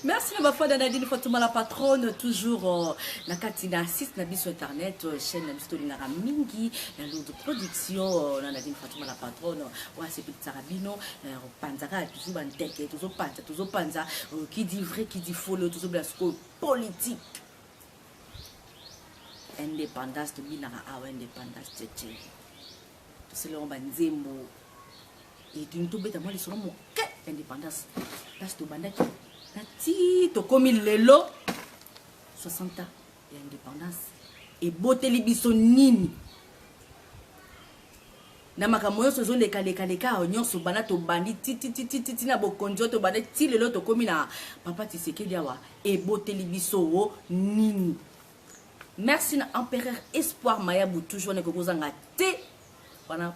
Merci ma foi Nadine Fatouma la patronne toujours na katina 6 na biso internet chaîne na biso na mingi la lourde production Nadine Fatouma la patronne wa c'est petit sarabino panzaka toujours banteke toujours panza qui dit vrai qui dit faux toujours blasco politique indépendance de binara awa indépendance tete c'est le banzembo et d'une tout bête moi les mon indépendance parce que bandaki Nati, to komi lelo 60 ans d'indépendance et beauté libiso nini na makamoyo sozo leka onyoso bana to bandi titi na bokonjo to bana ti lelo to komi na papa Tshisekedi awa et beauté libiso nini. Merci na empereur espoir mayabu toujours ne kokozanga te wana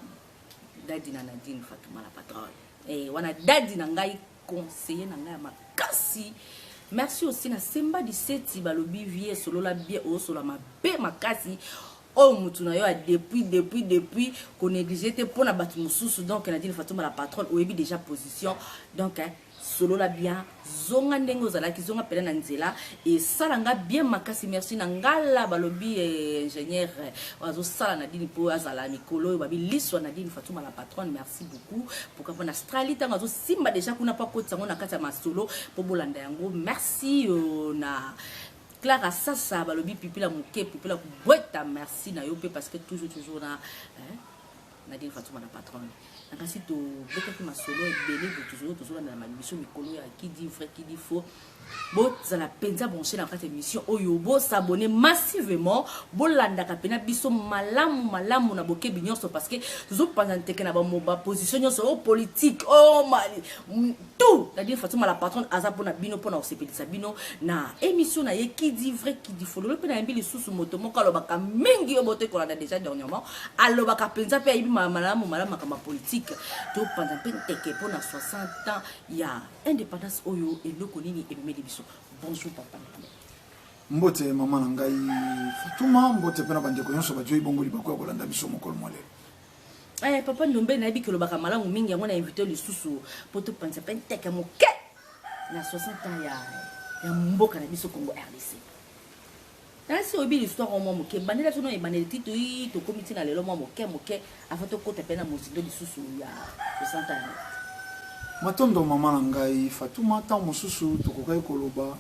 dadi na Nadine Fatouma la patronne et wana dadi na ngai conseiller na ngai makasi. Merci aussi na Semba 17 balobi vie solo la bien o solo ma be makasi o mutu na yo a depuis qu'on négligé te pour na batu mususu donc Nadine Fatouma la patronne oyebi déjà position donc solo la bien zonga ndengo zala ki zonga pela na nzela et salanga bien makasi. Merci na ngala balobi ingénieur ozo sala Nadine po azala mikolo babi liswa Nadine Fatouma la patronne. Merci beaucoup pour qu'on Australie tango zo simba déjà kuna pa koti sango na kata masolo po bolanda yango. Merci na Clara Sasa balobi pipila muke pipila kubweta. Merci na yope parce que toujours na Nadine Fatouma la patronne. Kasi to beka ma solo et belé de toujours dans la mission mikolo ya qui dit vrai qui dit faux. Bo za la penza brancher dans cette émission oyo bo s'abonner massivement bo landa ka pena biso malamu na boke binyonso parce que toujours pendant teke na ba moba position nyonso politique mali tout Nadine Fatouma la patronne azapo na bino pona osepelisa bino na émission na ye qui dit vrai qui dit faux le pena mbili susu moto moko alobaka mingi yo bote ko landa déjà dernièrement alobaka penza pe yibi malamu kama politique to pendant teke pona 60 ans il y a indépendance oyo et loko nini et biso. Bonjour papa. Mbote mama na ngai Fatouma mbote pena bande ko nyonso bajo ibongoli bakwa ko landa biso mokolo mwale. Papa Ndombe na bikelo baka malamu mingi yango na invité le susu poto pensa penteke moke na 60 ans ya mboka na biso Congo RDC. Si obi l'histoire au moke bandela tono e bandela tito to comité na lelo moke afato kota pena mozindo le susu ya 60 ans. Matondo mama na ngai Fatouma ta mosusu tokokai koloba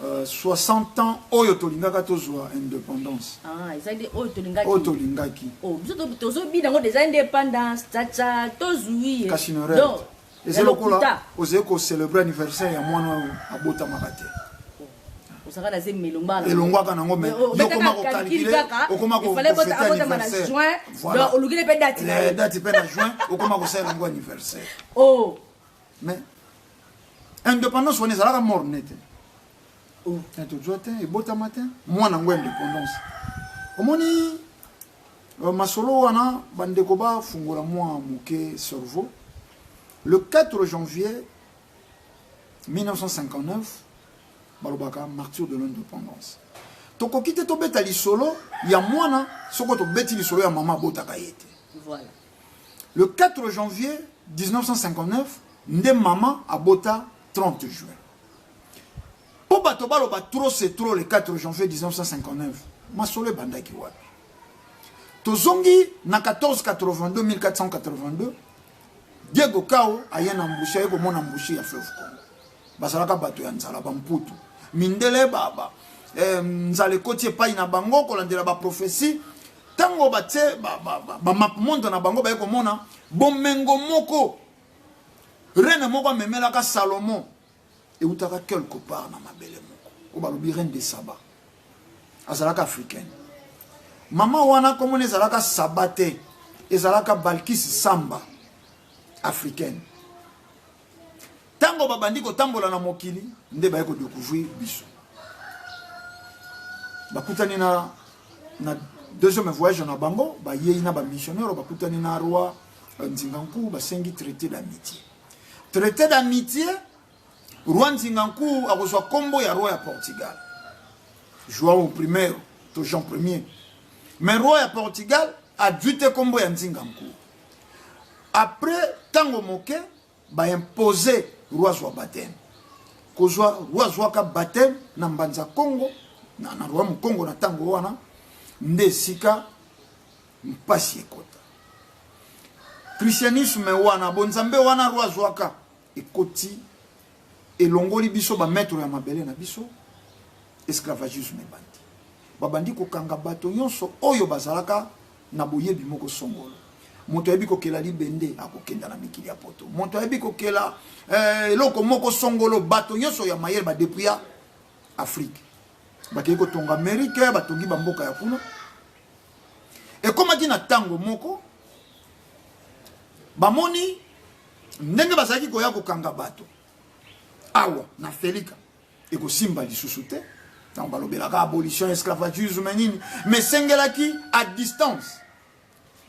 60 ans oyo tolingaka tozwa indépendance. Ezali oyo tolingaki. Oyo tolingaki. Biso tozo bi nango des indépendance tcha tozui. Kasinore. Donc ezalokola ozeko célébrer anniversaire ya mwana abota makate. Osaka na zemi melongba. Elongwaka nango mais yokoma ko calculer okoma ko fêter anniversaire. Donc olugile pe date. La date pe na juin okoma ko célébrer ngo anniversaire. Mais indépendance on est à la mort nette. Tu dois et beau matin moi nango indépendance. Omoni masolo wana bandeko ba fungola moi muke cerveau le 4 janvier 1959 balobaka martyr de l'indépendance. Toko kite to beta lisolo ya mwana soko to beti lisolo ya mama botaka yete. Voilà. Le 4 janvier 1959 nde mama abota 30 juin. Po bato baloba trop c'est trop le 4 janvier 1959. Masolo bandaki wapi. Tozongi na 1482 1482 Diego Kao ayena mbushi ayeko mona mbushi ya fleuve Congo. Basalaka bato ya nzala bamputu. Mindele baba nzale kotie pai na bango kolandela ba prophétie tango batie ba map monde na bango bayeko mona bomengo moko reine moko memelaka Salomon et utaka quelque part na mabele moko o balobi reine de Saba azalaka africaine mama wana komone ezalaka Sabate ezalaka Balkis Samba africaine tango babandi ko tambola na mokili nde bayeko découvrir biso bakutani na deuxième voyage na bango ba yei na ba missionnaire bakutani na roi Nzingankou basengi traité d'amitié. Traité d'amitié roi Nzingankou a reçu combo ya roi ya Portugal. João I to Jean Ier. Mais roi ya Portugal a dû combo ya Nzingankou. Après tango moke ba imposer roi Zouabaten. kozwa roi zwaka baptême na mbanza Congo na roi mu Congo na tango wana nde sika mpasi ekota christianisme wana bonzambe wana roi zwaka ekoti elongoli biso ba maître ya mabele na biso esclavagisme ebandi babandi kokanga bato nyonso oyo bazalaka na boyebi moko songolo moto yebi kokela libende akokenda na mikili ya poto moto yebi kokela eloko moko songolo bato nyonso ya mayele ba depuis ya Afrique bakei kotonga Amerique batongi bamboka ya kuna ekomaki na tango moko bamoni ndenge bazalaki koya kokanga bato awa na Felika ekosimba lisusu te donc balobelaka abolition esclavagisme nini mais sengelaki à distance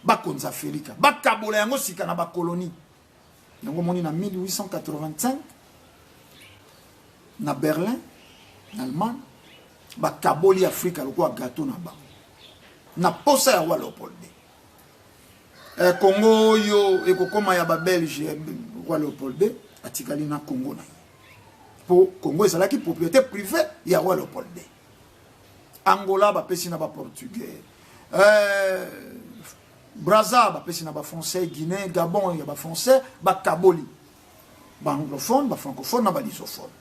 bakonza Felika bakabola yango sika na bakolonie yango moni na 1885 na Berlin na Allemagne bakaboli Afrika lokola gâteau na bango na posa ya wa Léopold Congo yo ekokoma ya ba Belge wa Léopold atikali na Congo na po Congo ezalaki propriété privée ya wa Léopold Angola bapesi na ba portugais Brazza bapesi na ba français Guinée Gabon ya ba français bakaboli ba anglophone ba francophone na ba lusophone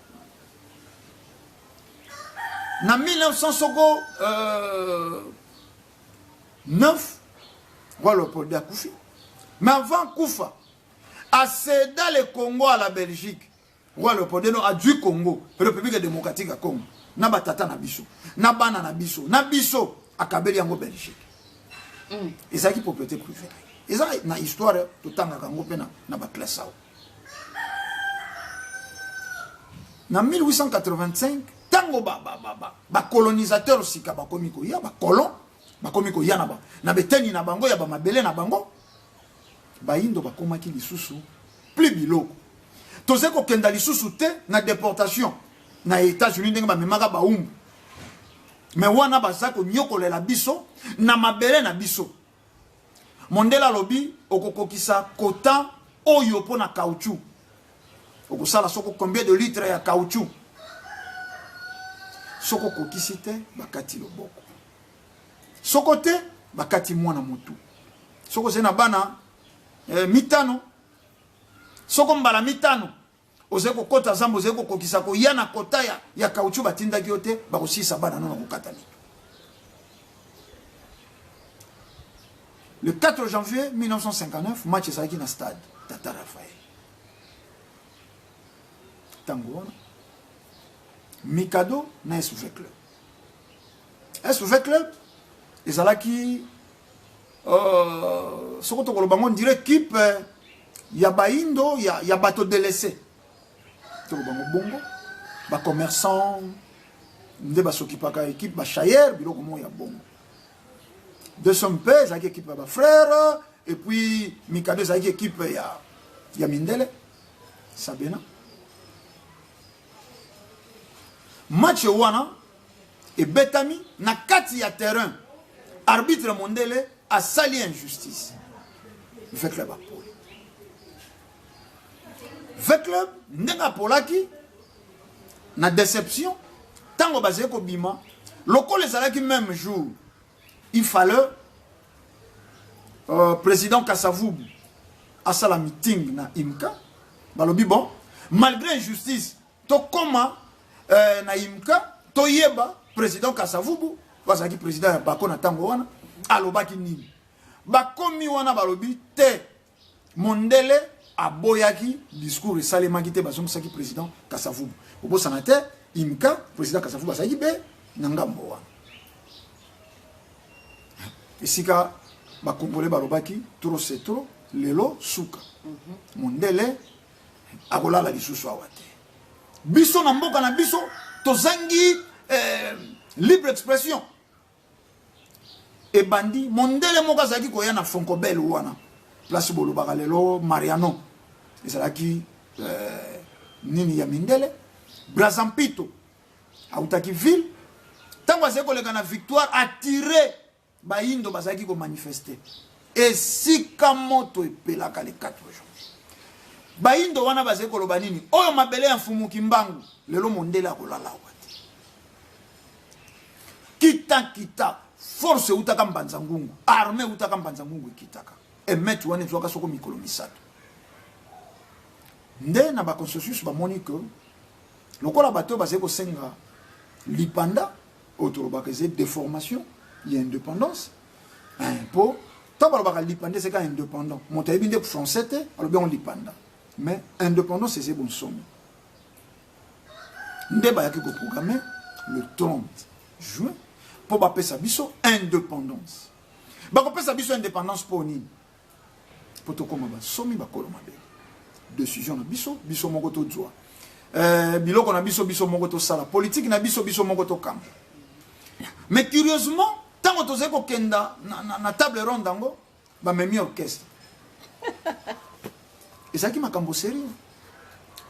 na 1909 wa Léopold akufi mais avant kufa a cédé le Congo à la Belgique wa Léopold a du Congo République démocratique ya Congo na batata na biso na bana na biso akabeli yango Belgique ezaki propriété privée eza na histoire totangaka ngo pena na ba classe ao na 1885 tango ba colonisateur sika bakomi ko ya ba colon bakomi ko ya na beteni na bango ya ba mabele na bango ba indo bakomaki lisusu plus biloko tozeko kenda lisusu te na déportation na États-Unis ndenge ba memaka ba umbu mais wana bazako nyokolela biso na mabele na biso mondela lobi okokokisa kota oyo po na caoutchouc okosala soko combien de litres ya caoutchouc soko kokisi te bakati loboko soko te bakati mwana motu soko zena bana mitano soko mbala mitano ozeko kota zambo ozeko kokisa ko yana kota ya caoutchouc batinda gyote bakosisa bana nono kokatani. Le 4 janvier 1959 match ezaki na stade Tata Raphaël tango Mikado na SUV Club. SUV Club ezalaki soko to kolobango dire équipe ya baindo ya bato délaissé. To kolobango bongo ba commerçant nde ba s'occupaka équipe ba chayer biloko mo ya bongo. De son père ezalaki équipe ya ba frère et puis Mikado ezalaki équipe ya Mindele Sabena. Match wana et betami na kati ya terrain arbitre Mondele a sali injustice avec le bapoli avec le ndenga polaki na déception tango bazé ko bima lokole ezalaki même jour il fallait président Kasavubu a sala meeting na Imka balobi bon malgré injustice to koma na Imka toyeba président Kasavubu bazaki président ya bako na tango wana alobaki nini bakomi wana balobi te Mondele aboyaki discours esalemaki te bazongisaki président Kasavubu obosana te Imka président Kasavubu azaki be na ngambo wana esika bakongole balobaki trop c'est trop lelo suka Mondele akolala lisusu awa te biso na mboka na biso tozangi libre expression et bandi Mondele moka zaki koya na Foncobel wana place bolobaka lelo Mariano ezalaki nini ya Mindele Brazampito autaki ville tango azali koleka na victoire attiré baindo bazaki ko manifester esika moto epelaka le 4 janvier Baindo wana bazé koloba nini oyo mabele ya mfumu kimbangu lelo mondele akolala wati kita force utaka mbanza ngungu armée utaka mbanza ngungu ikitaka emet wana ezwaka soko mikolo misato nde na ba consensus ba moni que lokola bato bazé ko senga lipanda autolobaka eze déformation il y a indépendance pour tant que lipanda c'est quand indépendant mon taïbi nde français te alors bien on lipanda mais indépendance c'est bon somme nde ba yaki ko programmer le 30 juin pour ba pesa biso indépendance ba ko pesa biso indépendance pour nini pour to koma ba somi ba koloma be décision na biso moko to droit biloko na biso moko to sala politique na biso moko to kamba. Mais curieusement tant que tozeko kenda na table ronde dango ba memi orchestre ezaki makambo sérieux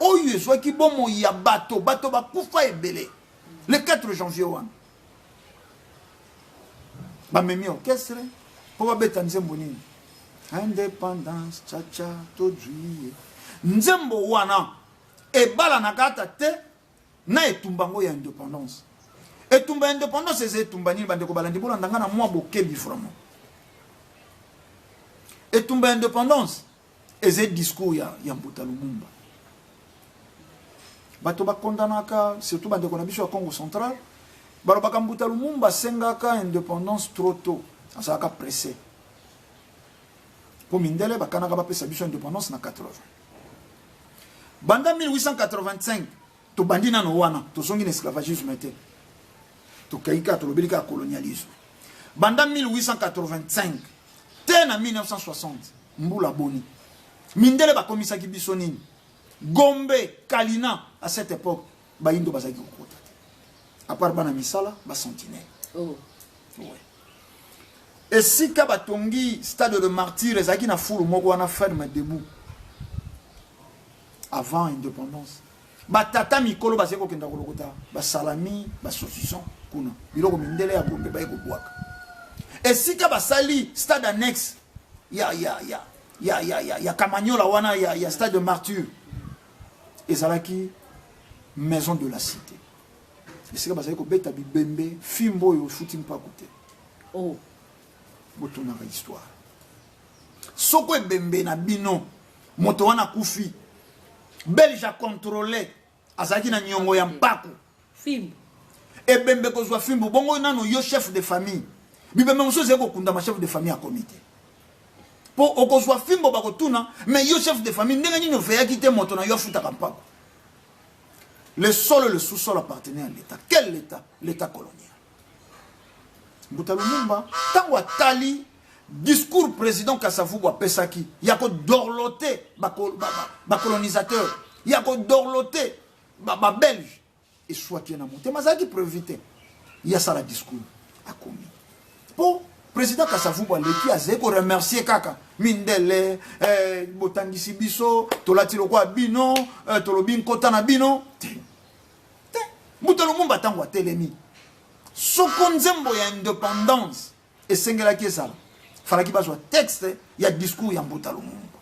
oyo ezwaki bomo ya bato bakufa ebele le 4 janvier wana ba memi orchestre po babeta nzembo nini indépendance cha to juillet nzembo wana ebala na kata te na etumbango ya indépendance etumba indépendance c'est etumba nini bande ko balandi bolanda ngana mwa bokebi vraiment etumba indépendance eze discours ya Mbuta Lumumba bato bakondanaka surtout bande ko na biso ya Congo central balobaka Mbuta Lumumba sengaka indépendance trop tôt asaka pressé pour mindele bakanaka bapesa biso indépendance na 80 banda 1885 to bandina no wana to songi esclavagisme te to kaika to lobelika colonialisme banda 1885 te na 1960 mbula boni mindele bakomisa ki biso nini Gombe Kalina à cette époque baindo bazaki kokota à part bana misala ba sentinelle oh ouais et si ka batongi stade de martyr ezaki na fulu moko wana ferme debout avant indépendance batata mikolo baseko kenda kolokota ba salami ba saucisson kuna biloko mindele ya Gombe baiko bwaka esika basali stade annexe ya Kamanyola wana ya stade de martyr ezalaki maison de la cité esika baseko beta bibembe fimbo yo shooting pa côté oh botona ka histoire soko ebembe na bino moto wana kufi Belge a contrôlé azaki na nyongo ya mpako fimbo ebembe kozwa fimbo bongo nano yo chef de famille bibembe moso zeko kunda ma chef de famille à comité pour okozwa fimbo bakotuna mais yo chef de famille ndenge nini ofeya kite moto na yo futa kampako le sol et le sous-sol appartenaient à l'état. Quel état? L'état colonial. Mbuta Lumumba tango atali discours président Kasavubu a pesaki yako dorloté ba colonisateur yako dorloté ba belge et soit qui na monté mazaki pour éviter il y a ça la discours a commis pour président Kasavubu leki azeko remercier kaka mindele botangisi biso tolati lokwa bino tolobi nkota na bino Mbuta Lumumba tango atelemi soko nzembo ya indépendance esengelaki ezala falaki bazwa texte ya discours ya Mbuta Lumumba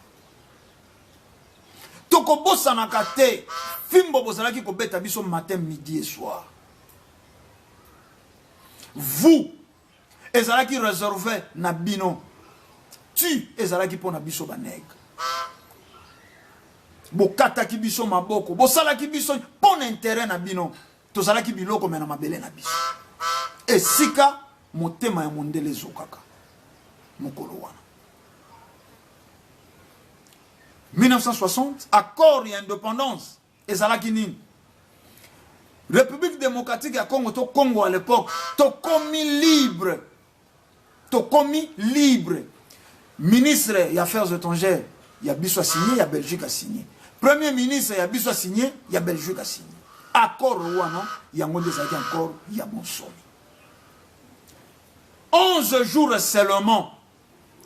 tokobosanaka te fimbo bozalaki kobeta biso matin midi et soir vous ezalaki réservé na bino tu ezalaki pona biso banègre bokataki biso maboko bosalaki biso pona intérêt na bino tozalaki biloko mena mabele na biso esika motema ya mondele zokaka mokolo wana 1960 accord et indépendance ezalaki nini République démocratique ya Congo to Congo à l'époque to komi libre ministre ya affaires étrangères ya biso a signé ya Belgique a signé premier ministre ya biso a signé ya Belgique a signé accord wana yango ezalaki encore ya bonsomi 11 jours seulement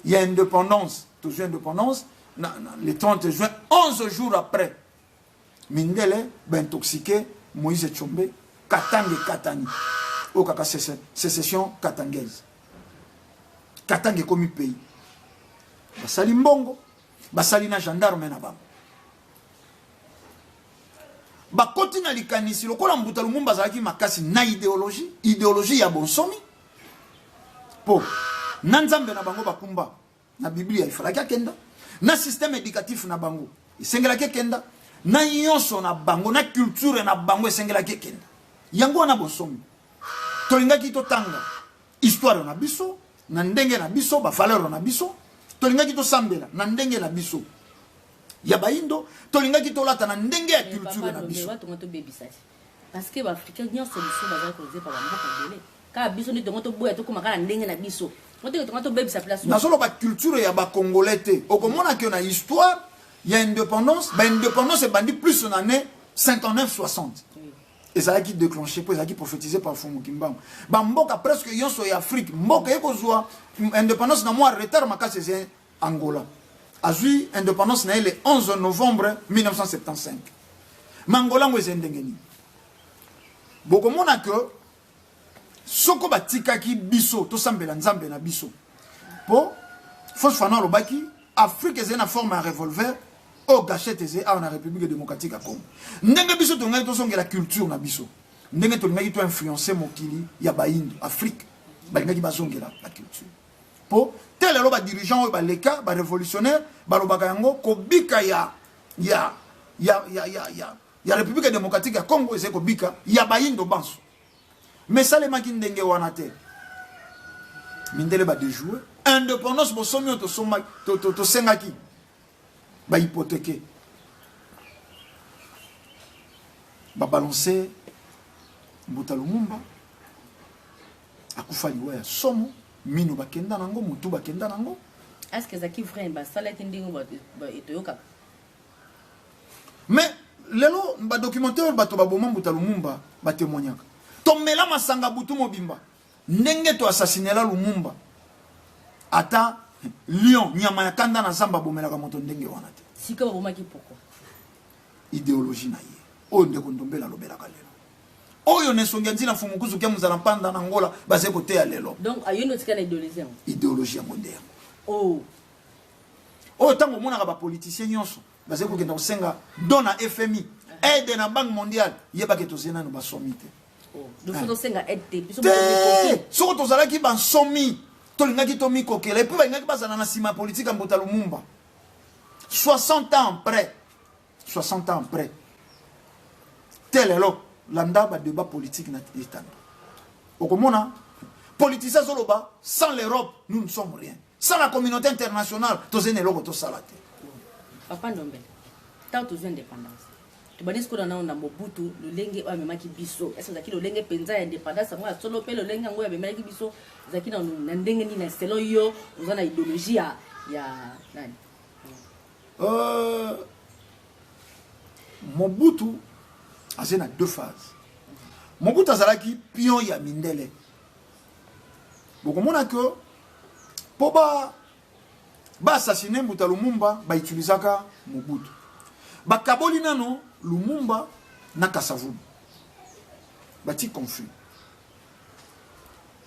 il y a indépendance toujours indépendance le 30 juin 11 jours après mindele intoxiqué Moïse Tchombe Katange Katani au kaka sécession katangaise Katange comme pays basali mbongo basali na gendarme na bango bakoti na likanisi lokola Mbuta Lumumba azalaki makasi na idéologie ya bonsomi po na nzambe na bango bakumba na Biblia ifalaki akenda na système éducatif na bango isengelaki akenda na nyonso na bango na culture na bango isengelaki akenda yango na bonsomi tolingaki totanga histoire na biso na ndenge na biso ba valeur na biso tolingaki tosambela na ndenge na biso ya baindo tolingaki tolata na ndenge ya culture na biso parce que l'Africain n'y a solution à causer par la car biso ni tongo to boya to komaka na ndenge na biso moto tongo to baby sa place na solo ba culture ya ba congolais te okomona que na histoire ya indépendance ba indépendance est bandi plus en année 59 60 et ça qui déclenché pour ça qui prophétisé par Fumu Kimbangu ba mboka presque yonso ya Afrique mboka ekozwa indépendance na moi retard makasi c'est Angola azui indépendance na le 11 novembre 1975 mangola ngwe ndengeni bokomona que soko batikaki biso to sambela nzambe na biso po fos fana lobaki Afrique est une forme à revolver au gâchette est en République démocratique à Congo ndenge biso to ngai to songela culture na biso ndenge to ngai to influencer mokili ya baindo Afrique balingaki bazongela la culture po tel lo ba dirigeant ba leka ba révolutionnaire ba lobaka yango kobika ya République démocratique à Congo c'est kobika ya baindo banso mais ça les makine ndenge wana te mindele ba déjouer indépendance bosomi to soma to sengaki ba hypothéquer ba balancer Mbuta Lumumba akufa liwa ya somo mino bakenda nango mutu bakenda nango est-ce que zaki vrai ba sala tindingo ba etoyoka mais lelo ba documentaire bato ba boma Mbuta Lumumba ba témoignaka tomela masanga butu mobimba ndenge to assassinela Lumumba ata lion nyama ya kanda na zamba bomelaka moto ndenge wana te sika bomaki pourquoi idéologie na ye oyo ndeko ndombela lobelaka lelo oyo nesongi nzina fumukuzu ke muzala mpanda na Angola baze kote ya lelo donc ayono tika na idéologie ya moderne oh tango monaka ba politiciens nyonso baze ko kenda kosenga dona FMI aide na Banque mondiale yebake tozena no basomite donc faut senga aide biso soko tozalaki bansomi tolingaki to mikokela et puis balingaki bazana na sima politique Mbuta Lumumba 60 ans après tel elo landa ba débat politique na état okomona politicien zoloba sans l'Europe nous ne sommes rien sans la communauté internationale tozene loko to salate papa ndombe tant aux indépendance tu banis ko na Mobutu lolenge o memaki biso est-ce que zakilo lenge penza indépendance ngo solo pe lolenge ngo ya memaki biso zakina na ndenge ni na selon yo uzana idéologie ya nani Mobutu a deux phases. Mobutu azalaki pion ya mindele. Bokomona que po ba assassiner Mbuta Lumumba ba utilisaka Mobutu. Ba kaboli nano Lumumba na Kasavubu. Bati conflit.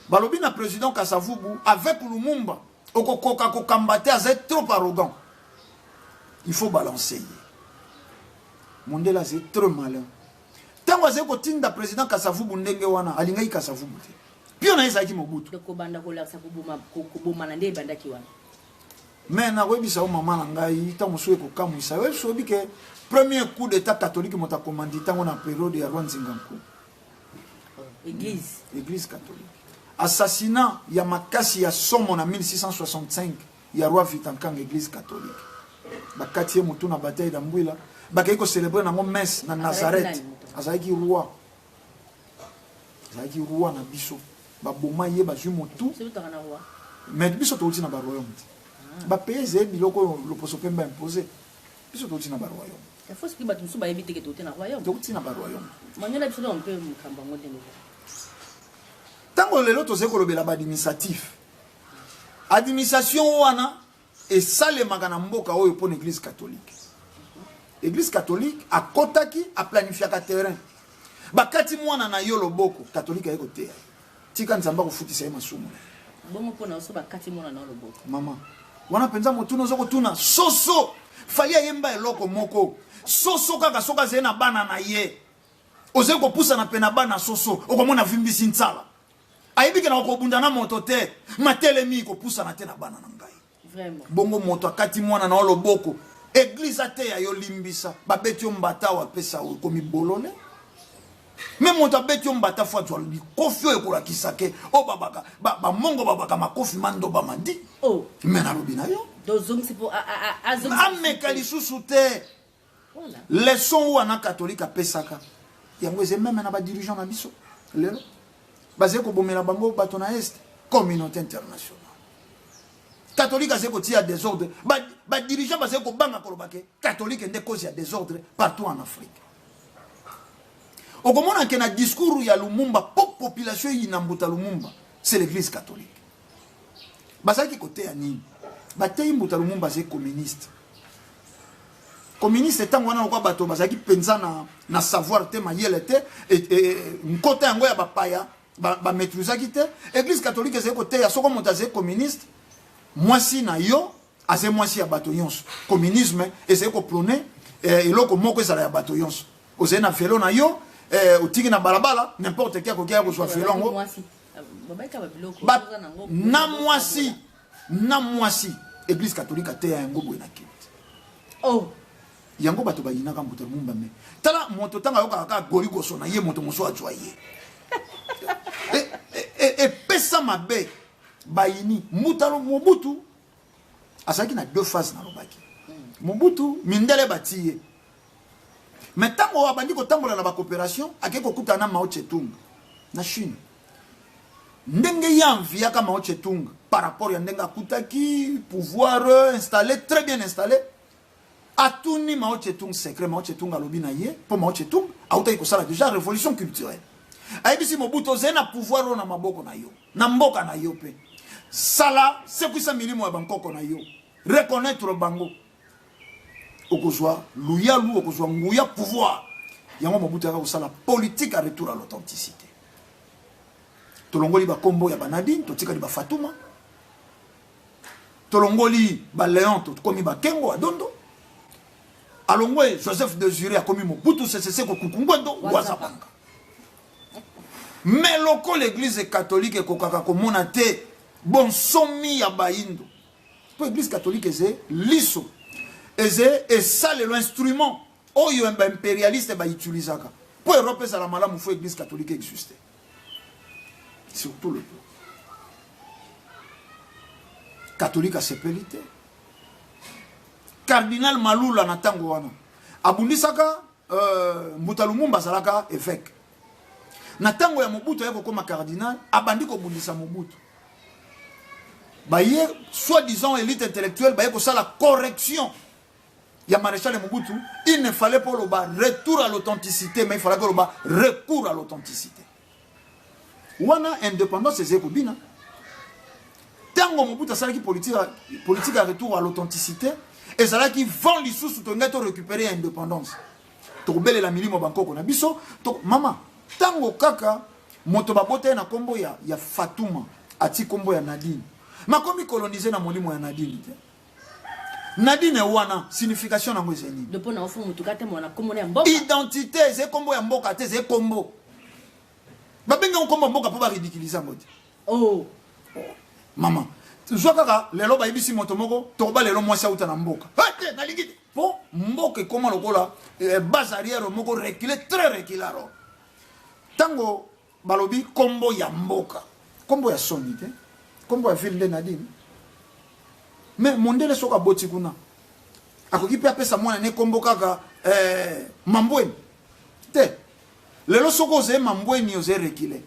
Balobi na président Kasavubu avec Lumumba okokoka ko combattre azet trop arrogant. Il faut balancer. Mondela c'est trop malin. Tant que vous tinda président Kasavubu ndenge wana alingai Kasavubu te. Puis on a ezaki Mobutu. De ko banda ko la sabuma ko bomana nde banda ki wana. Mais na webisa o mama ngai tant musué ko kamwisa we sobi ke premier coup d'état catholique mota commandé tant on a période ya Rwanzinganku. Église catholique. Assassinat ya makasi ya somo na 1665 ya roi Vitankang église catholique. Bakati mutu na bataille d'Ambwila bakay ko célébrer na messe na Nazareth azaki roi na biso ba boma ye ba ju mutu mais biso to na ba royaume ba pays biloko lo poso pemba imposer biso to na ba royaume il faut que batu musu ba éviter que to na royaume to na ba royaume manyola biso on peut mukamba ngode tango lelo to se ko lobela ba administration wana et ça les magana mboka oyo pour l'église catholique. L'église catholique a kotaki a planifié un terrain. Bakati mwana na yo loboko catholique a tika nzamba ko futisa ye masumu. Bongo pona oso bakati mwana na loboko. Maman. wana penza motuna zoko tuna soso falia yemba eloko moko soso kaka soka zena bana na ye oze ko pusa na pena bana soso okomona vimbisi ntsala ayebike na okobunda na moto te matelemi ko pusa na te na bana na ngai vraiment bongo moto akati mwana na oloboko église ate ya yo limbisa babeti yo mbata wa pesa komi bolole même moto abeti yo mbata fwa twa bikofi oyo ekolakisa ke o babaka bamongo babaka makofi mando bamandi oh me nalobi na yo dozongisi po ameka lisusu te voilà leson wana catholique apesaka yango eze meme na badirigeant na biso lelo bazali kobomela bango bato na este communauté internationale catholique azali kotia désordre badirigeant bazali kobanga koloba ke catholique nde cause ya désordre partout en Afrique okomona ke na discours ya Lumumba po population yina mbuta Lumumba c'est l'église catholique bazali koteya nini bateyi mbuta Lumumba azali communiste communiste etango wana lokwa bato bazali penza na savoir te mayele te nkota yango ya bapaya maîtrisaki te église catholique ezali koteya soko moto azali communiste mwasi na yo azali mwasi ya bato nyonso communisme ezali koprone eloko moko ezala ya bato nyonso ozali na velo na yo otiki na balabala n'importe qui akokia kozwa velo yango na mwasi église catholique ateya yango boye na kiti oh yango bato bayinaka mbuta Lumumba me tala moto tanga yoka kaka goli koso na ye moto moso ajwa ye pesa mabe bayini mutalo Mobutu asaki na deux phases na lobaki Mobutu mindele batiye mais tango abandi ko tambola na ba coopération akeko kuta na Mao Tse-tung na Chine ndenge yanvia ka Mao Tse-tung par rapport ya ndenga kutaki pouvoir installé très bien installé atuni Mao Tse-tung secret Mao Tse-tung alobi na ye po Mao Tse-tung auta ko sala déjà révolution culturelle ayebisi Mobutu zena pouvoir na maboko na yo na mboka na yo pe sala sekwisa milimo ya bankoko na yo reconnaître bango okozwa luyalu okozwa nguya pouvoir yango Mobutu aka kosala politique à retour à l'authenticité tolongoli ba kombo ya banadine totikali ba Fatuma tolongoli ba Léon tokomi ba Kengo adondo alongwe Joseph de Zuré akomi Mobutu sese ko kukungwendo wazapanga mais loko l'église catholique kokaka komona te bon somi ya baindo po église catholique eze liso eze esale l'instrument oyo impérialiste ba utilisaka po Europe ça la malamu fo église catholique existe surtout le peuple catholique a sepelité cardinal Malula na tango wana abundisaka Mbuta Lumumba zalaka évêque na tango ya Mobutu yako koma cardinal abandi ko bundisa Mobutu baye soi-disant élite intellectuelle baye ko sala correction ya maréchal Mobutu il ne fallait pas le retour à l'authenticité mais il fallait que le recours à l'authenticité wana indépendance ezeko bina tango Mobutu asalaki politique à retour à l'authenticité et ça qui vend lisusu to ngato récupérer indépendance to bele la milimo bankoko na biso to mama tango kaka moto babote na kombo ya Fatuma ati kombo ya Nadine makomi coloniser na molimo ya Nadine te Nadine wana signification na ngwezeni de pona ofu mutu kate mona kombo ya mboka identité ze kombo ya mboka te ze kombo babenga kombo mboka po ba ridiculiser ngote oh mama tuzwa kaka lelo bayibisi moto moko toba lelo mwasi auta na mboka ate nalingite po mboka ekoma lokola base arrière moko reculer très recularo tango balobi kombo ya mboka kombo ya soni te kombo ya ville de Nadine mais mondele soka boti kuna akoki pe apesa mwana ne kombo kaka mambweni te lelo soko ze mambweni oze reculer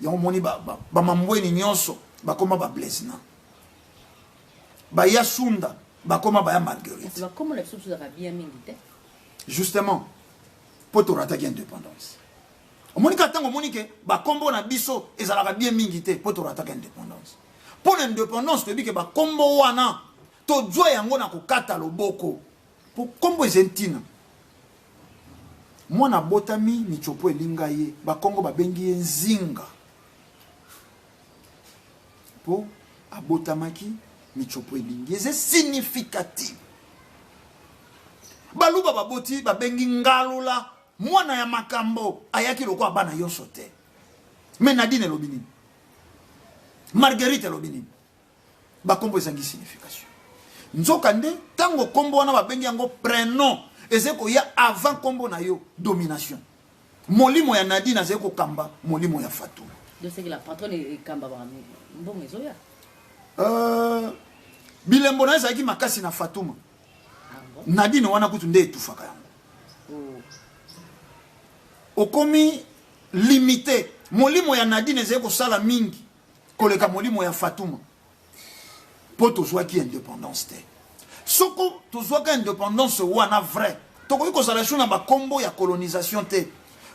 yango moni ba mambweni nyonso bakoma ba blesna baya sunda bakoma baya Marguerite bakoma la source de bien mingi te justement poto rataki indépendance omonika tango monike bakombo na biso ezalaka bien mingi te poto rataki indépendance pour l'indépendance to bike bakombo wana to jwa yango na kokata loboko po kombo ezentina mwana botami michopo elinga ye bakongo babengi nzinga po abotamaki michopo elingi c'est significatif baluba baboti babengi ngalula mwana ya makambo ayaki lokwa bana yonso te mais Nadine elobi nini Marguerite elobi nini bakombo ezangi signification nzoka nde tango kombo wana babengi yango prénom ezeko ya avant kombo na yo domination molimo ya Nadine azeko kamba molimo ya Fatou je sais que la patronne est kamba ba mbongo ezoya bilembo na ezaki makasi na Fatouma Nadine wana kutu nde etufaka yango okomi limité molimo ya Nadine ezeko sala mingi koleka molimo ya Fatouma po tozwaki indépendance te soko tozwaka indépendance wana vrai tokoki kozala sho na bakombo ya colonisation te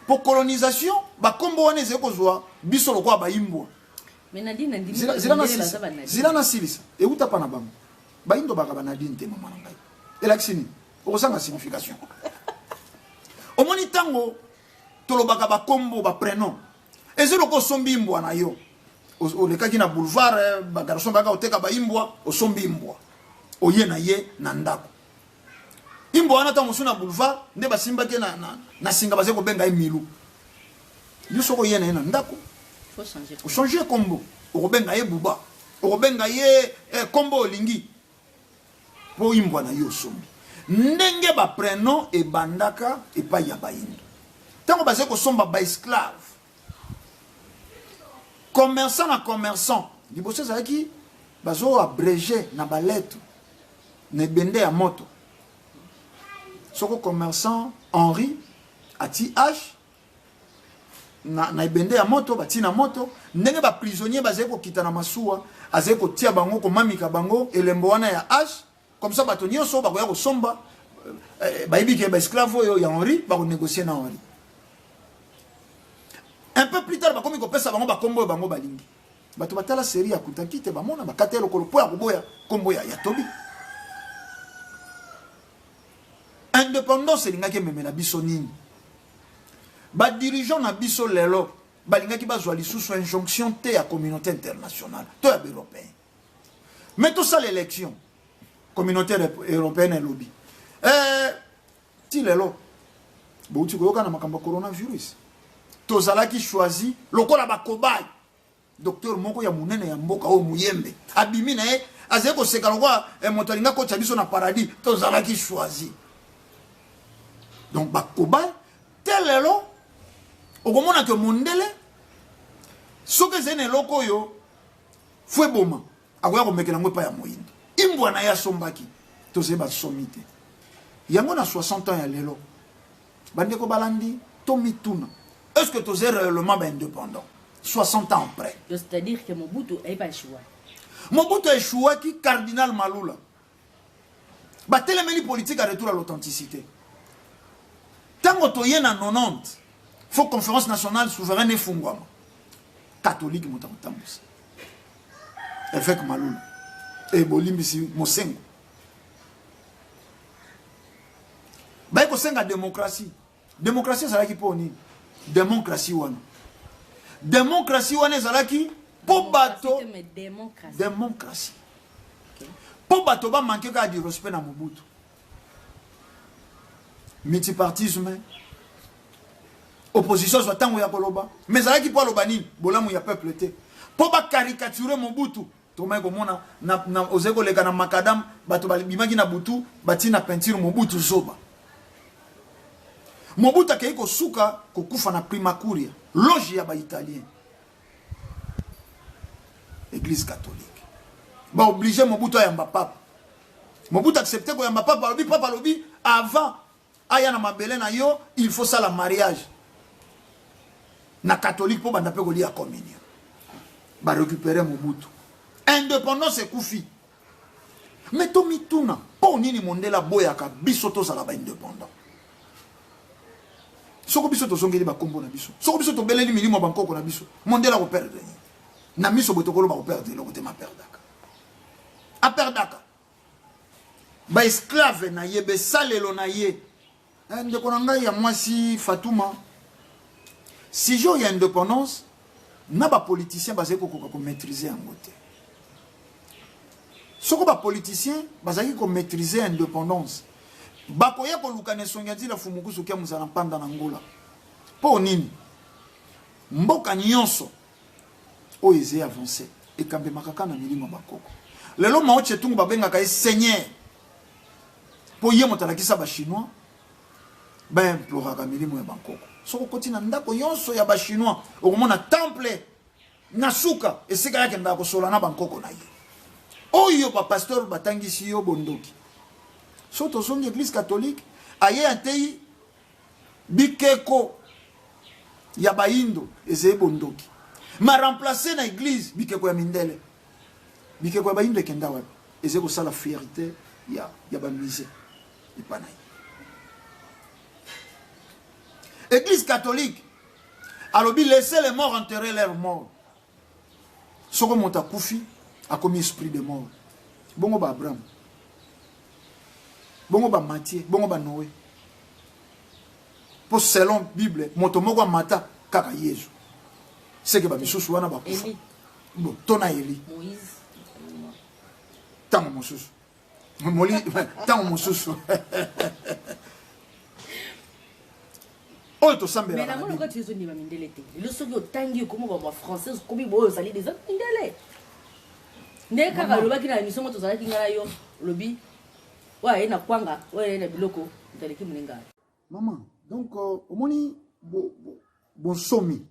po colonisation bakombo wana ezeko kozwa biso lokwa bayimbwa zila na silisa euta pa na bango bayindo baka ba Nadine te mama na ngai elakisi nini okosanga signification omoni tango tolobaka bakombo baprénom ezoloko osombi imbwa na yo olekaki na boulevard bagarçon baka oteka baimbwa osombi imbwa oye na ye na ndako imbwa wana ta mosu na boulevard nde basimbaki na singa baze kobenga ye milu yo soko ye na ye na ndako ochanger kombo okobenga ye buba okobenga ye kombo olingi po imbwa na yo osombi ndenge baprénom ebandaka epai ya bayindo tango baze kosomba baesclave commerçant na commerçant liboso ezalaki bazo abrégé na balettre na ebende ya moto soko commerçant Henri ati H na ebende ya moto bati na moto ndenge ba prisonnier bazali kokita na masuwa azali kotia bango komamika bango elembo wana ya H comme ça bato nyonso bakoya kosomba bayibi ke ba esclave oyo ya Henri ba ko négocier na Henri. Un peu plus tard, bakomi kopesa bango bakombo bango balingi. Bato batala série ya kutaki te bamona bakate lokolo po ya koboya kombo ya Tobi. Indépendance elingaki memela biso nini. Ba dirigeant na biso lelo balingaki bazwa lisusu injonction te ya communauté internationale, to ya européen. Mais tout ça l'élection communauté européenne lobby. Ti lelo bouti koyoka na makambo coronavirus. Tozalaki choisi lokola bakobai docteur moko ya munene ya mboka o muyembe abimi na ye azeko seka lokwa moto alinga ko biso na paradis tozalaki choisi donc bakobai telelo okomona ke mondele soke zene loko yo fue boma akoya komekela ngwe pa ya moyindo imbwa na ya sombaki tozeba somite yango na 60 ans ya lelo bandeko balandi tomituna. Est-ce que tu es réellement indépendant 60 ans après. C'est-à-dire que Mobutu n'a pas échoué. Mobutu a échoué qui cardinal Malula. Batelemeli politique a retour à l'authenticité. Tant que tu es en 90, il faut conférence nationale souveraine et fungwama. Catholique moutambus. Avec Malula. Et Bolimbisi Mosengo. Bah, il y a démocratie. Démocratie, c'est là qui peut démocratie wana. Démocratie wana ezalaki po bato démocratie. Po bato ba manquer ka di respect na Mobutu. Multipartisme. Opposition soit tango ya koloba. Mais ezalaki po loba nini bolamu ya peuple te. Po ba caricaturer Mobutu. Toma komona na ozeko leka na makadam bato bimaki na butu batina peinture Mobutu zoba. Mobutu akei kosuka kokufa na Primacuria, loge ya ba italien. Église catholique. Ba obligé Mobutu ayamba papa. Mobutu accepté ko yamba papa lobi avant aya na mabele na yo, il faut ça la mariage. Na catholique po banda pe ko lia communion. Ba récupérer Mobutu. Indépendance et koufi. Mais to mituna, po nini mondela boyaka biso to sala ba indépendant. Soko biso to zongeli ba kombo na biso. Soko biso to beleli milimo bankoko na biso. Mondela ko perdre. Na miso botokolo ba ko perdre lo kote ma perdaka. A perdaka. Ba esclave na ye be salelo na ye. Ndeko na ngai ya mwasi Fatouma. Si jo ya indépendance, na ba politicien ba zeko ko maîtriser en côté. Ce que les politiciens, ils ont maîtrisé l'indépendance. Bakoya ko lukane songati la fumukusu kia muzala panda na Angola. Po nini? Mboka nyonso o eze avancé e kambe makaka na milima bakoko. Lelo maoche tungu babenga ka seigneur. Po ye motalakisa ba chinois ba implora ka milimo ya bakoko. Soko kotina ndako nyonso ya ba chinois okomona temple na suka esika yake ndako sola na bakoko na ye. Oyo ba pasteur batangisi yo bondoki. Surtout son église catholique, aye antei bikeko ya baindo eze bondoki. Ma remplacé na église bikeko ya mindele. Bikeko ya baindo ekenda wapi? Eze ko sala fierté ya ba musée. Ipana. Église catholique alobi laisser les morts enterrer leurs morts. Soko monta kufi a commis esprit de mort. Bongo ba Abraham. Bongo ba Matthieu, bongo ba Noé. Pour selon Bible, motomoko mata kaka Yesu. C'est que ba misusu wana ba kufa. Bon, tona Eli. Moïse. Tango mususu. Moli tango mususu. Oh to sambela. Mais la mona quand tu es ni ba mindele te. Le soki otangi comme ba français comme bo sali des mindele. Ne kaka lobaki na émission to sala kingala yo lobi. Ouais, na kwanga, ouais na biloko, ntaleki mulinga. Maman, donc omoni bon somi.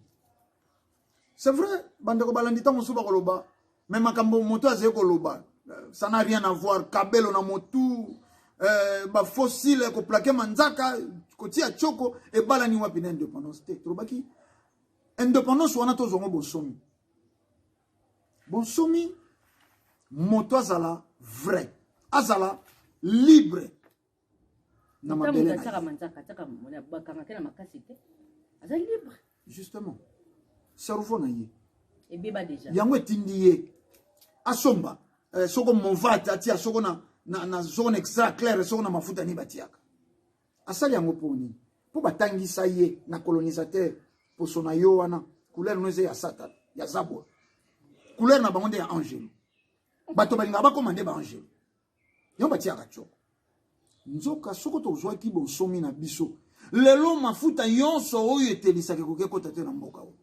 C'est vrai, bandeko balandita musuba koloba, mais makambo moto azé koloba. Ça n'a rien à voir, kabelo na motu, ba fossile ko plaquer manzaka, ko tia choko e balani wapi na indépendance te. Trobaki indépendance wana to zongo bon somi. Bon somi moto azala vrai. Azala libre. Justement. Cerveau na ye. Et beba déjà. Yango etindi asomba. Soko monvate atia soko na zone extra claire soko na mafuta ni batiaka. Asali yango poni. Po batangisa ye na colonisateur po sona yo wana couleur noze ya Satan, ya Zabwa. Couleur na bango ya angel. Bato balinga ba commander ba angel. Yomba tiaka choko. Nzoka soko tozwa ki bon somi na biso. Lelo mafuta yonso oyo etelisa ke koke kota te na mboka o.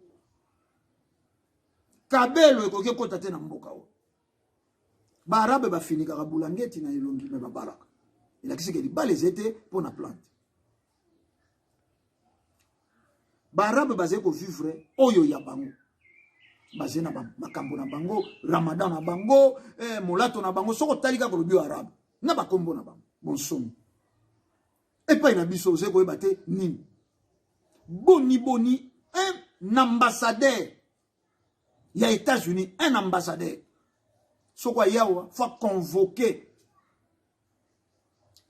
Kabelo ekoke kota te na mboka o. Ba arabe ba finika ka bulangeti na elongi me ba baraka. Il a kisi ke libale zete pour na plante. Ba arabe baze ko vivre oyo ya bango. Baze na makambo na bango, Ramadan na bango, molato na bango soko talika ko lobio arabe. Na ba kombo na bango bon somi et pas na biso ze ko ebate nini boni un ambassadeur ya États-Unis, un ambassadeur soko yawa faut convoquer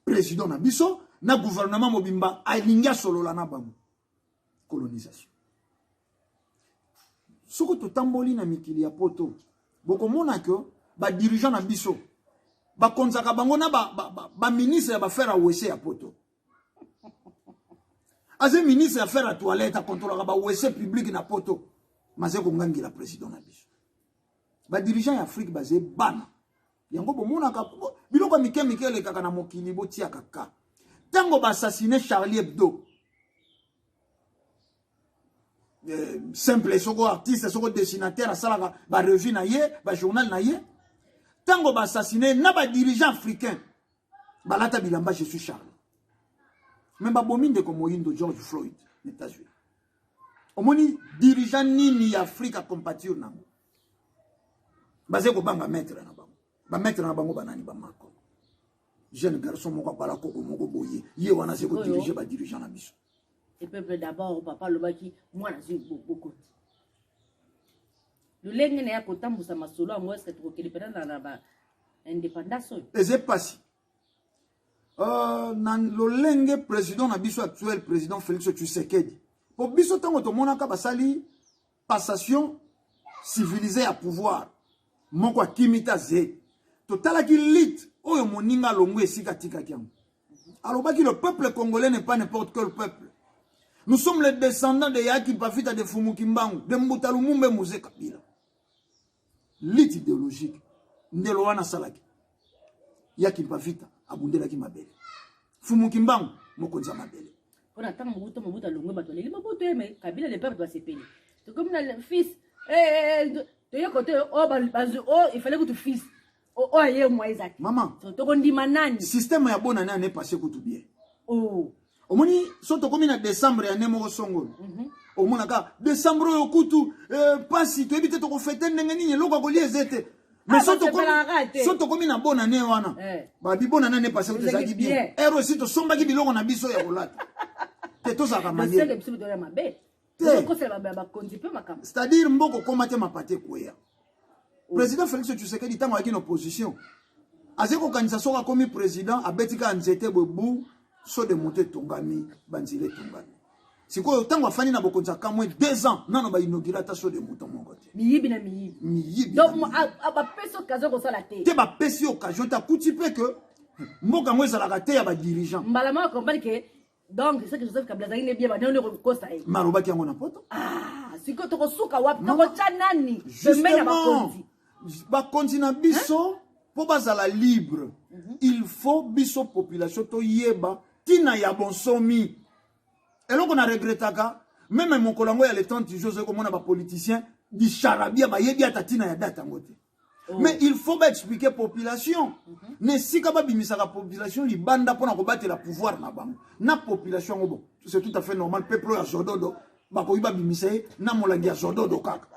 président na biso na gouvernement mobimba alinga solola na bango colonisation soko to tamboli na mikili ya poto boko mona que ba dirigeant na biso ba konzaka bango na ba ministre ya ba faire wc ya poto. Aze ministre ya faire la toilette a contrôler ba wc public na poto. Maze ko ngangi la président na biso. Ba dirigeant ya Afrique basé bana. Yango bomona ka biloko mike le kaka na mokili botia kaka. Tango ba assassiner Charlie Hebdo. Simple soko artiste soko dessinateur asala ba revue na ye, ba journal na ye. Tango ba assassiné na ba dirigeant africain balata bilamba je suis Charles même ba bominde ko moyindo George Floyd aux États-Unis omoni dirigeant nini ya Afrika compatir nango basé ko banga maître na bango banani ba mako jeune garçon moko bala ko moko boye ye wana se ko diriger ba dirigeant na biso et peuple d'abord papa lobaki moi na zui beaucoup le lenge ne ya kotambusa masolo a mwese tukokeli pena na ba indépendance eze pasi nan lo lenge président na biso actuel président Félix Tshisekedi po biso tango to monaka basali passation civilisée à pouvoir moko akimita ze totala ki lit oyo moninga longo esika tika kiam alobaki le peuple congolais n'est pas n'importe quel peuple. Nous sommes les descendants de Yaki Bafita de Fumukimbangu de Mbutalumumbe Mouze Kabila. Lit idéologique Ndeloana Salaki yaki mpavita abundelaki mabele fumuki mbangu mokonzi ya mabele on attend mobuta longwe bato leli mobuta mais Kabila le peuple doit se payer c'est comme le fils de yo côté il fallait que tu fils aye moi exact maman to kondima nani système ya bona nani passé kutu bien oh omoni soto komi na décembre ya nemo songolo omona ka décembre yo kutu pasi to ebite to ko fêter ndenge nini lokwa ko liezete mais soto komi na bona ne wana ba bi bona nani passé kutu zaki bien ero sito somba ki biloko na biso ya kolata te to zaka manie c'est-à-dire mboko komate mapate koya président Félix Tshisekedi tango aki na opposition azeko kanisa soka komi président abetika nzete bobu so de monter tongami banzile tongami sikoyo tango afani na bokonza kamwe 2 ans nano ba inaugurer ta so de monter mon côté miyibi donc ba peso kazo ko sala te ba pesi occasion ta kuti pe que mboka ngo ezalaka te ya ba dirigeant mbalama comprendre que donc c'est que Joseph Kabila zali ne bien ba none ko kosa e maroba ki yango na poto sikoyo to ko suka wapi to ko chanani pembeni bakonzi bakonzi na biso po bazala libre il faut biso population to yeba tina ya bonsomi eloko na regretaka même mon kolongo ya le 30 jours comme on a ba politicien di charabia ba yebi ata tina ya data ngote mais il faut ba expliquer population ne sika ba bimisaka population libanda pona ko batela pouvoir na bango na population ngo c'est tout à fait normal peuple ya jododo ba ko iba bimisé na molangi ya jododo kaka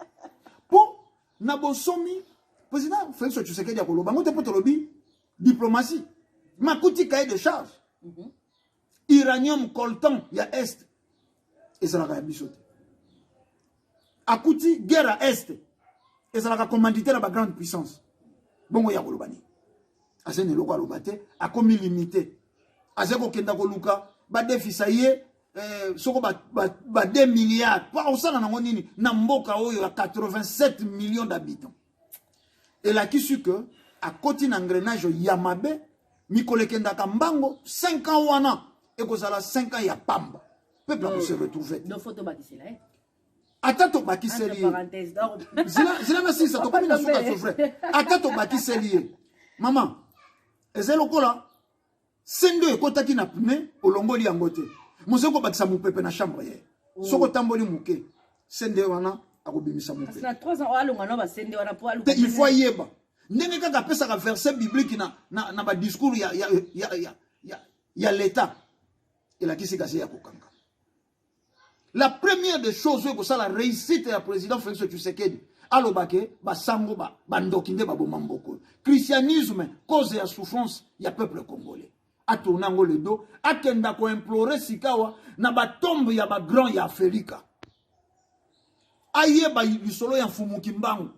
po na bonsomi président Félix Tshisekedi ya koloba ngote poto lobi diplomatie makuti cahier de charge uranium coltan ya est ezalaka ya biso te akuti guerre à est ezalaka commanditaire ba grande puissance bongo ya koloba ni asene loko aloba te akomi limité azeko kenda koluka ba defisa ye soko ba 2 milliards pa osala nango nini na mboka oyo ya 87 millions d'habitants et là qui su que à côté d'engrenage Yamabe Mikole Kendaka Mbango 5 ans wana et que ça 5 ans ya pamba peuple peut se retrouver no photo bakisi là atato bakisi lié parenthèse donc zila na sisa to comme na soka sofre atato bakisi lié maman ezelo kola sendo ekotaki na pne olongoli yangote mozeko bakisa mupepe na chambre ye soko tamboli muke sende wana akobimisa mupepe na 3 ans alonga no basende wana po alu il faut yeba ndenge kaka pesa ka verset biblique na ba discours ya l'état et la kisi kasi ya kokanga la première des choses que ça la réussite ya président Félix Tshisekedi alobake basango bandokinde babomamboko christianisme cause ya souffrance ya peuple congolais atonango le dos akenda ko implorer sikawa na batombe ya ba grand ya Afrika ayeba lisolo ya mfumuki mbangu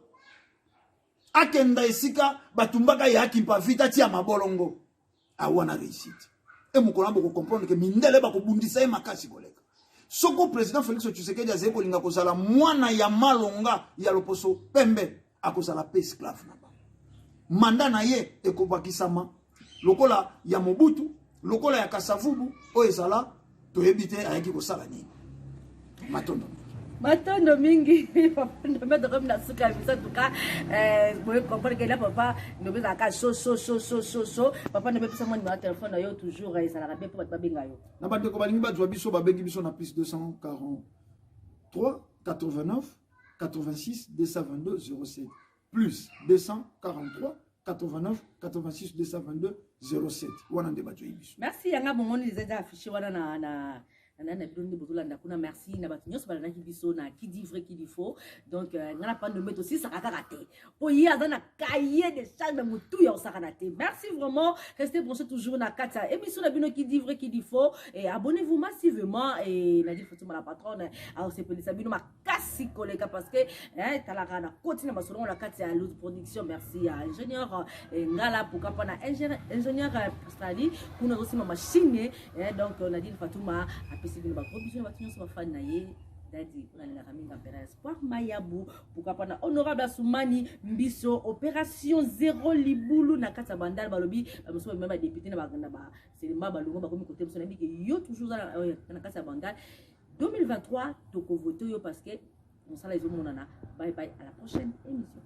akenda esika batumbaka ya kimpa vita tia mabolongo awana réussite et mukona boko comprendre que mindele ba kobundisa e makasi koleka soko président Félix Tshisekedi azeko linga kozala mwana ya malonga ya loposo pembe akozala pe esclave na ba manda na ye ekobakisama lokola ya Mobutu lokola ya Kasavubu o ezala toyebite ayaki kosala nini matondo mingi papa ndo mettre comme na suka bisa tuka vous comprenez que là papa ndo beza ka so papa ndo pesa mon numéro de téléphone yo toujours ça la rabé pour pas benga yo na bande ko balingi bazwa biso babengi biso na plus 243 89 86 222 07 plus 243 89 86 222 07 wana nde bazwa biso merci yanga bongoni les affiché wana na nana bilondi bozolanda kuna merci na bato nyonso balanda biso na qui dit vrai qui dit faux donc ngana pas de mettre aussi ça kaka raté po ya dans cahier de charge de mutu ya ça raté merci vraiment restez branchés toujours na kata émission na bino qui dit vrai qui dit faux et abonnez-vous massivement et na dit photo la patronne alors c'est pour les sabino ma kasi koleka parce que talaka na continue masolo la kata ya l'autre production merci à ingénieur ngala pour kapana ingénieur Australie kuna aussi ma machine donc on a dit Fatouma c'est une gros bisous à tous les fans naïe dadi on a la famille d'Ampera Espoir Mayabu pourquoi pas honorable Assoumani Mbiso opération 0 libulu na kata bandal balobi monsieur même député na ba c'est le mabalongo ba comme côté monsieur que yo toujours na kata bandal 2023 toko voter yo parce que on sala les monana bye bye à la prochaine émission.